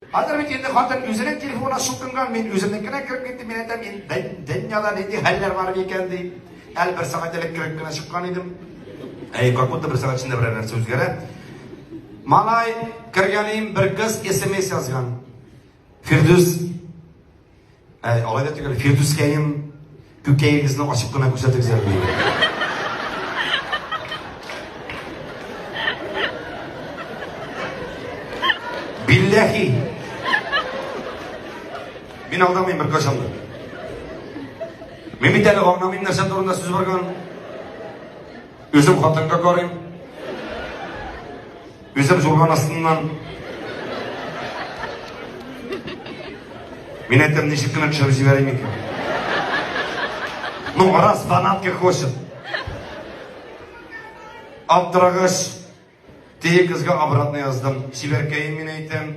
Азыр бит енді хатын өзінің телефонына шылтынған, мен өзімнікіне кіріп кетті, мен айтам, дәнияда нендей хәлләр бар екен дейм. Әлі бір сағат әлі кіріп кіна шыққан едім. Как будто бір сағат ішінде бір нәрсе өзгері. Малай кіргенейім бір қыз SMS yazған. Фирдус, алайда түгел, Фирдус кәйім көкейіңіздің ашып қына көрсетіңіздер дейді. Billahi. Men aldamayım bir kaşamda. Men bir tane ağnamayım narsa turunda söz bargan. Özüm xatınga qarayım. Özüm zorgan astından. Men aytam nechik qilib tushirib jibarayım ekan. Ну, раз фанатка хочет. Abdurag'ash. Tegi qizga обратно yazdım. Siberkayim men aytam.